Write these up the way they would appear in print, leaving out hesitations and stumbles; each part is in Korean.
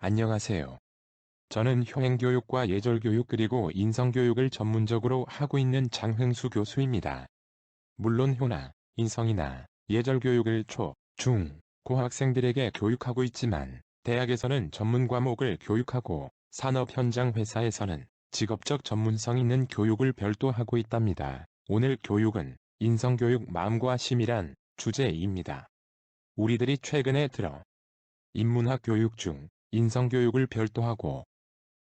안녕하세요. 저는 효행교육과 예절교육 그리고 인성교육을 전문적으로 하고 있는 장흥수 교수입니다. 물론 효나 인성이나 예절교육을 초, 중, 고학생들에게 교육하고 있지만 대학에서는 전문 과목을 교육하고 산업 현장 회사에서는 직업적 전문성 있는 교육을 별도 하고 있답니다. 오늘 교육은 인성교육 마음과 심이란 주제입니다. 우리들이 최근에 들어 인문학 교육 중 인성교육을 별도하고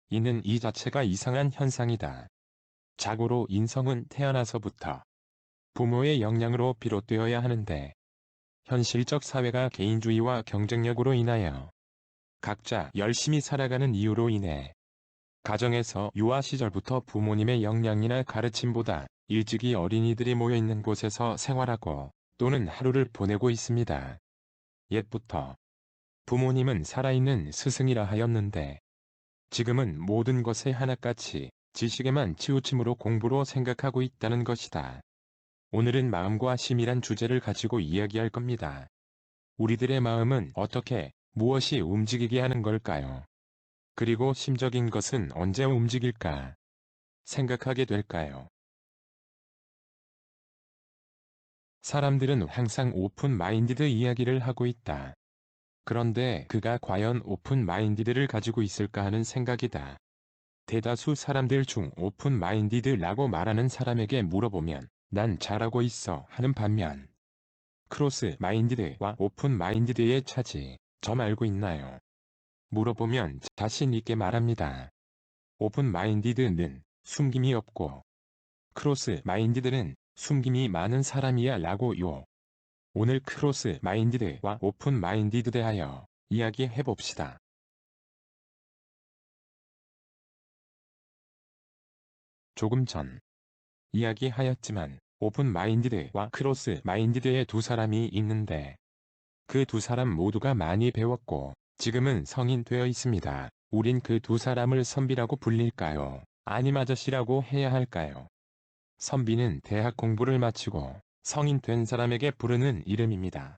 이는 이 자체가 이상한 현상이다. 자고로 인성은 태어나서부터 부모의 영향으로 비롯되어야 하는데 현실적 사회가 개인주의와 경쟁력으로 인하여 각자 열심히 살아가는 이유로 인해 가정에서 유아 시절부터 부모님의 영향이나 가르침보다 일찍이 어린이들이 모여있는 곳에서 생활하고 또는 하루를 보내고 있습니다. 옛부터 부모님은 살아있는 스승이라 하였는데 지금은 모든 것에 하나같이 지식에만 치우침으로 공부로 생각하고 있다는 것이다. 오늘은 마음과 심이란 주제를 가지고 이야기할 겁니다. 우리들의 마음은 어떻게, 무엇이 움직이게 하는 걸까요? 그리고 심적인 것은 언제 움직일까? 생각하게 될까요? 사람들은 항상 오픈 마인디드 이야기를 하고 있다. 그런데 그가 과연 오픈 마인디드를 가지고 있을까 하는 생각이다. 대다수 사람들 중 오픈 마인디드라고 말하는 사람에게 물어보면 난 잘하고 있어 하는 반면 크로스 마인디드와 오픈 마인디드의 차지, 점 알고 있나요? 물어보면 자신 있게 말합니다. 오픈 마인디드는 숨김이 없고 크로스 마인디드는 숨김이 많은 사람이야 라고요. 오늘 크로스 마인디드와 오픈 마인디드에 대하여 이야기해 봅시다. 조금 전 이야기하였지만 오픈 마인디드와 크로스 마인디드의 두 사람이 있는데 그 두 사람 모두가 많이 배웠고 지금은 성인 되어 있습니다. 우린 그 두 사람을 선비라고 불릴까요? 아님 아저씨라고 해야 할까요? 선비는 대학 공부를 마치고 성인 된 사람에게 부르는 이름입니다.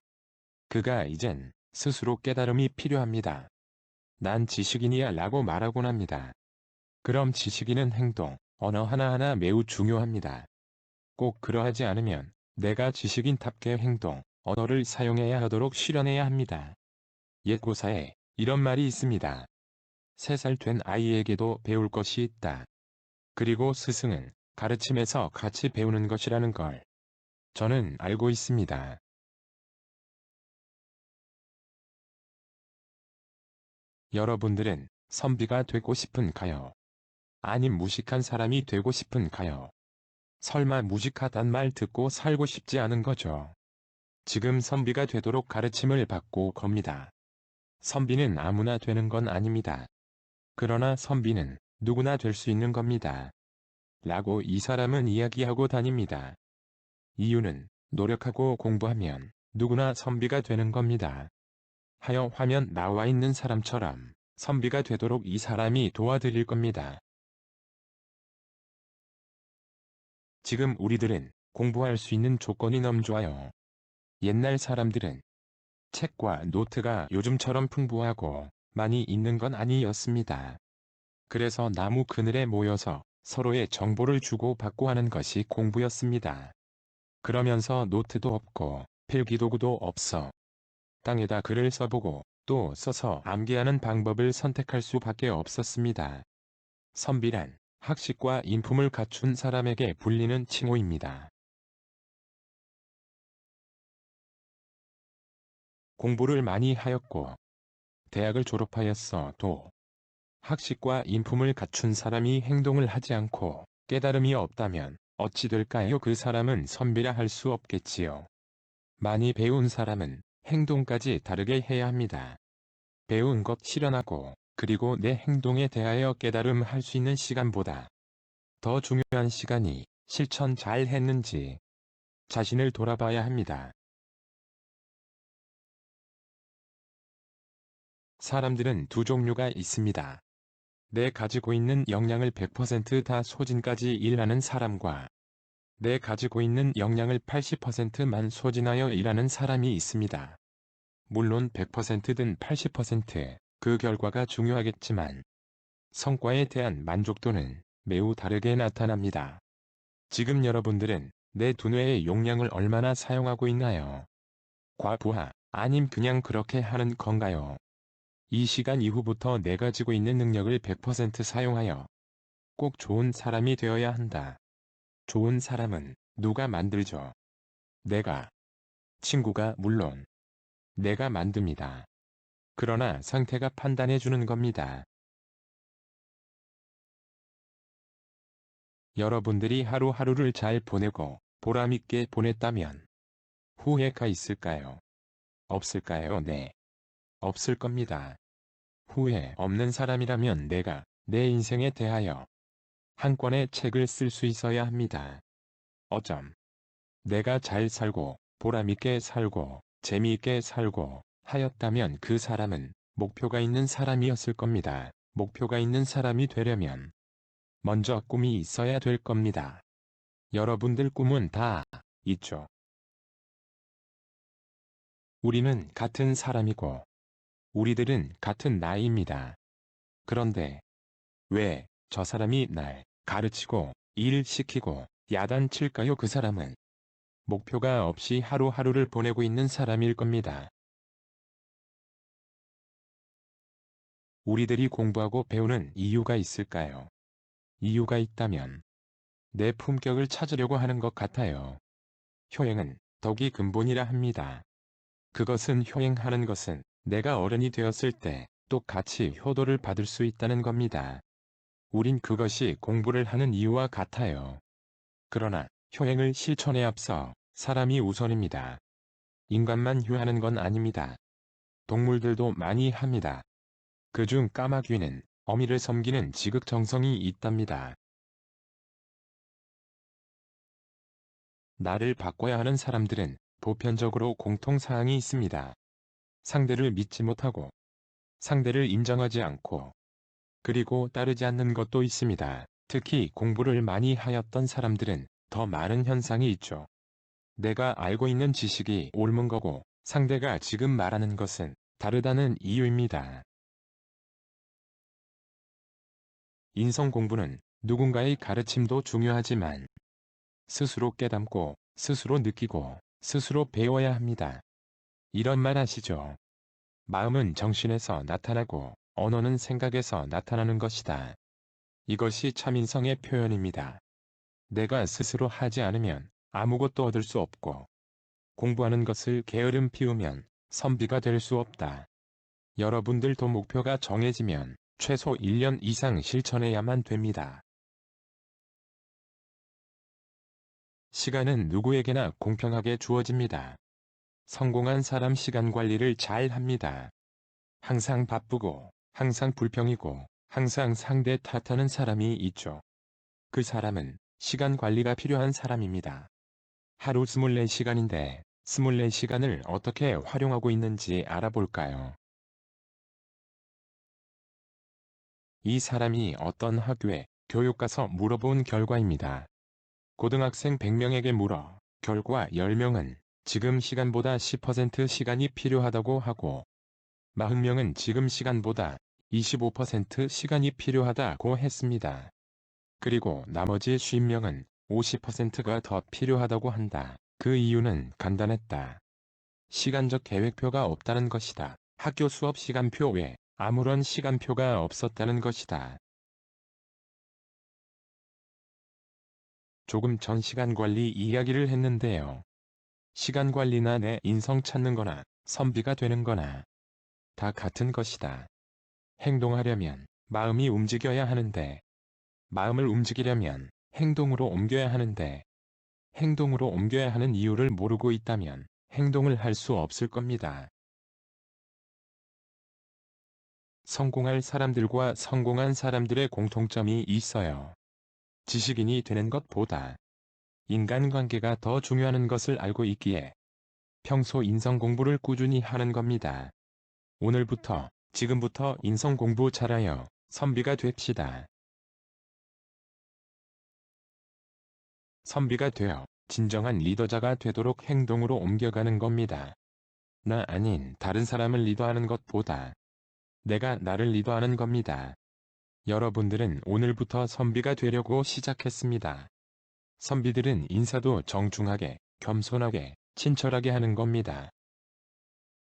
그가 이젠 스스로 깨달음이 필요합니다. 난 지식인이야 라고 말하곤 합니다. 그럼 지식인은 행동, 언어 하나하나 매우 중요합니다. 꼭 그러하지 않으면 내가 지식인답게 행동, 언어를 사용해야 하도록 실현해야 합니다. 옛 고사에 이런 말이 있습니다. 3살 된 아이에게도 배울 것이 있다. 그리고 스승은 가르침에서 같이 배우는 것이라는 걸 저는 알고 있습니다. 여러분들은 선비가 되고 싶은가요? 아님 무식한 사람이 되고 싶은가요? 설마 무식하단 말 듣고 살고 싶지 않은 거죠. 지금 선비가 되도록 가르침을 받고 겁니다. 선비는 아무나 되는 건 아닙니다. 그러나 선비는 누구나 될 수 있는 겁니다. 라고 이 사람은 이야기하고 다닙니다. 이유는 노력하고 공부하면 누구나 선비가 되는 겁니다. 하여 화면 나와 있는 사람처럼 선비가 되도록 이 사람이 도와드릴 겁니다. 지금 우리들은 공부할 수 있는 조건이 너무 좋아요. 옛날 사람들은 책과 노트가 요즘처럼 풍부하고 많이 있는 건 아니었습니다. 그래서 나무 그늘에 모여서 서로의 정보를 주고받고 하는 것이 공부였습니다. 그러면서 노트도 없고 필기도구도 없어 땅에다 글을 써보고 또 써서 암기하는 방법을 선택할 수밖에 없었습니다. 선비란 학식과 인품을 갖춘 사람에게 불리는 칭호입니다. 공부를 많이 하였고 대학을 졸업하였어도 학식과 인품을 갖춘 사람이 행동을 하지 않고 깨달음이 없다면 어찌 될까요? 그 사람은 선비라 할 수 없겠지요. 많이 배운 사람은 행동까지 다르게 해야 합니다. 배운 것 실현하고 그리고 내 행동에 대하여 깨달음할 수 있는 시간보다 더 중요한 시간이 실천 잘 했는지 자신을 돌아봐야 합니다. 사람들은 두 종류가 있습니다. 내 가지고 있는 역량을 100%다 소진까지 일하는 사람과 내 가지고 있는 역량을 80%만 소진하여 일하는 사람이 있습니다. 물론 100%든 80%, 그 결과가 중요하겠지만 성과에 대한 만족도는 매우 다르게 나타납니다. 지금 여러분들은 내 두뇌의 용량을 얼마나 사용하고 있나요? 과부하, 아님 그냥 그렇게 하는 건가요? 이 시간 이후부터 내가 가지고 있는 능력을 100% 사용하여 꼭 좋은 사람이 되어야 한다. 좋은 사람은 누가 만들죠? 내가. 친구가 물론 내가 만듭니다. 그러나 상태가 판단해 주는 겁니다. 여러분들이 하루하루를 잘 보내고 보람있게 보냈다면 후회가 있을까요? 없을까요? 네. 없을 겁니다. 후회 없는 사람이라면 내가 내 인생에 대하여 한 권의 책을 쓸 수 있어야 합니다. 어쩜 내가 잘 살고 보람있게 살고 재미있게 살고 하였다면 그 사람은 목표가 있는 사람이었을 겁니다. 목표가 있는 사람이 되려면 먼저 꿈이 있어야 될 겁니다. 여러분들 꿈은 다 있죠. 우리는 같은 사람이고 우리들은 같은 나이입니다. 그런데 왜 저 사람이 날 가르치고 일 시키고 야단칠까요? 그 사람은 목표가 없이 하루하루를 보내고 있는 사람일 겁니다. 우리들이 공부하고 배우는 이유가 있을까요? 이유가 있다면 내 품격을 찾으려고 하는 것 같아요. 효행은 덕이 근본이라 합니다. 그것은 효행하는 것은 내가 어른이 되었을 때 똑같이 효도를 받을 수 있다는 겁니다. 우린 그것이 공부를 하는 이유와 같아요. 그러나 효행을 실천에 앞서 사람이 우선입니다. 인간만 효하는 건 아닙니다. 동물들도 많이 합니다. 그중 까마귀는 어미를 섬기는 지극정성이 있답니다. 나를 바꿔야 하는 사람들은 보편적으로 공통사항이 있습니다. 상대를 믿지 못하고, 상대를 인정하지 않고, 그리고 따르지 않는 것도 있습니다. 특히 공부를 많이 하였던 사람들은 더 많은 현상이 있죠. 내가 알고 있는 지식이 옳은 거고, 상대가 지금 말하는 것은 다르다는 이유입니다. 인성 공부는 누군가의 가르침도 중요하지만 스스로 깨닫고 스스로 느끼고 스스로 배워야 합니다. 이런 말 아시죠? 마음은 정신에서 나타나고 언어는 생각에서 나타나는 것이다. 이것이 참인성의 표현입니다. 내가 스스로 하지 않으면 아무것도 얻을 수 없고 공부하는 것을 게으름 피우면 선비가 될 수 없다. 여러분들도 목표가 정해지면 최소 1년 이상 실천해야만 됩니다. 시간은 누구에게나 공평하게 주어집니다. 성공한 사람 시간 관리를 잘 합니다. 항상 바쁘고, 항상 불평이고, 항상 상대 탓하는 사람이 있죠. 그 사람은 시간 관리가 필요한 사람입니다. 하루 24시간인데 24시간을 어떻게 활용하고 있는지 알아볼까요? 이 사람이 어떤 학교에 교육 가서 물어본 결과입니다. 고등학생 100명에게 물어 결과 10명은 지금 시간보다 10% 시간이 필요하다고 하고 40명은 지금 시간보다 25% 시간이 필요하다고 했습니다. 그리고 나머지 50명은 50%가 더 필요하다고 한다. 그 이유는 간단했다. 시간적 계획표가 없다는 것이다. 학교 수업 시간표 외에 아무런 시간표가 없었다는 것이다. 조금 전 시간관리 이야기를 했는데요. 시간관리나 내 인성 찾는 거나 선비가 되는 거나 다 같은 것이다. 행동하려면 마음이 움직여야 하는데 마음을 움직이려면 행동으로 옮겨야 하는데 행동으로 옮겨야 하는 이유를 모르고 있다면 행동을 할 수 없을 겁니다. 성공할 사람들과 성공한 사람들의 공통점이 있어요. 지식인이 되는 것보다 인간관계가 더 중요한 것을 알고 있기에 평소 인성 공부를 꾸준히 하는 겁니다. 오늘부터, 지금부터 인성 공부 잘하여 선비가 됩시다. 선비가 되어 진정한 리더자가 되도록 행동으로 옮겨가는 겁니다. 나 아닌 다른 사람을 리더하는 것보다 내가 나를 리더하는 겁니다. 여러분들은 오늘부터 선비가 되려고 시작했습니다. 선비들은 인사도 정중하게, 겸손하게, 친절하게 하는 겁니다.